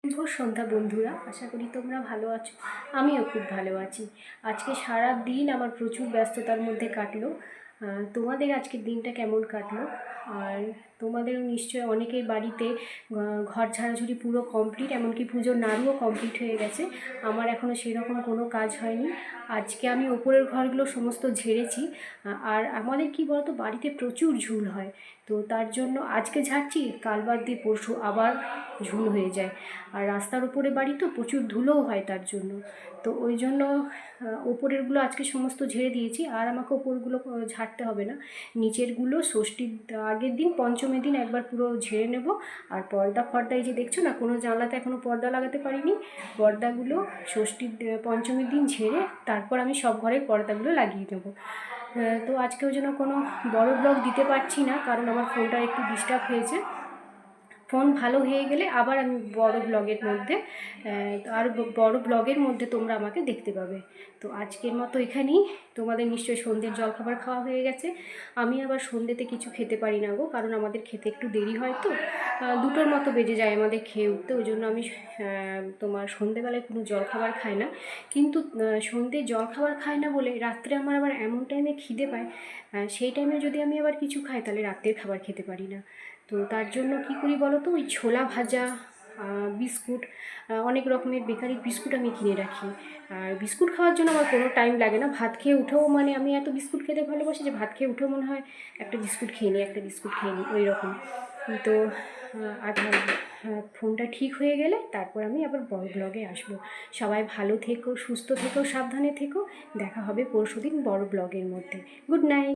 শুভ সন্ধ্যা বন্ধুরা, আশা করি তোমরা ভালো আছো। আমিও খুব ভালো আছি। আজকে সারা দিন আমার প্রচুর ব্যস্ততার মধ্যে কাটলো। তোমাদের আজকের দিনটা কেমন কাটলো? আর তোমাদেরও নিশ্চয়ই অনেকের বাড়িতে ঘর ঝাড়াঝুড়ি পুরো কমপ্লিট, এমনকি পুজোর নাড়ুও কমপ্লিট হয়ে গেছে। আমার এখনও সেরকম কোনো কাজ হয়নি। আজকে আমি ওপরের ঘরগুলো সমস্ত ঝেড়েছি। আর আমাদের কি বলতো, বাড়িতে প্রচুর ঝুল হয়, তো তার জন্য আজকে ঝাড়ছি, কাল বাদ দিয়ে পরশু আবার ঝুল হয়ে যায়। আর রাস্তার উপরে বাড়ি তো প্রচুর ধুলোও হয়, তার জন্য তো ওই জন্য ওপরেরগুলো আজকে সমস্ত ঝেড়ে দিয়েছি। আর আমাকে ওপরগুলো ঝাড়তে হবে না, নিচেরগুলো ষষ্ঠীর আগের দিন পঞ্চমীর দিন একবার পুরো ঝেড়ে নেব। আর পর্দায় যে দেখছো না, কোনো জানলাতে এখনও পর্দা লাগাতে পারিনি, পর্দাগুলো ষষ্ঠীর পঞ্চমীর দিন ঝেড়ে তারপর আমি সব ঘরের পর্দাগুলো লাগিয়ে নেব। তো আজকেও যেন কোনো বড় ব্লগ দিতে পারছি না, কারণ আমার ফোনটা একটু ডিস্টার্ব হয়েছে। ফোন ভালো হয়ে গেলে আবার আমি বড় ব্লগের মধ্যে আর বড় ব্লগের মধ্যে তোমরা আমাকে দেখতে পাবে। তো আজকের মতো এখানেই। তোমাদের নিশ্চয়ই সন্ধ্যের জলখাবার খাওয়া হয়ে গেছে। আমি আবার সন্ধ্যেতে কিছু খেতে পারি না গো, কারণ আমাদের খেতে একটু দেরি হয়, তো 2টোর মতো বেজে যায় আমাদের খেয়ে উঠতে। ওই জন্য আমি তোমার সন্ধ্যেবেলায় কোনো জলখাবার খাই না। কিন্তু সন্ধ্যের জলখাবার খাই না বলে রাত্রে আমার আবার এমন টাইমে খিদে পায়, সেই টাইমে যদি আমি আবার কিছু খাই তাহলে রাত্রের খাবার খেতে পারি না। তো তার জন্য কী করি বলো তো, ওই ছোলা ভাজা, বিস্কুট, অনেক রকমের বেকারির বিস্কুট আমি কিনে রাখি। আর বিস্কুট খাওয়ার জন্য আমার কোনো টাইম লাগে না। ভাত খেয়ে উঠেও মানে আমি এত বিস্কুট খেতে ভালোবাসি যে ভাত খেয়ে উঠেও মনে হয় একটা বিস্কুট খেয়ে নিই, একটা বিস্কুট খেয়ে নিই, ওই রকম। তো আর ফোনটা ঠিক হয়ে গেলে তারপর আমি আবার বড় ব্লগে আসবো। সবাই ভালো থেকো, সুস্থ থেকো, সাবধানে থেকো। দেখা হবে পরশুদিন বড় ব্লগের মধ্যে। Good night.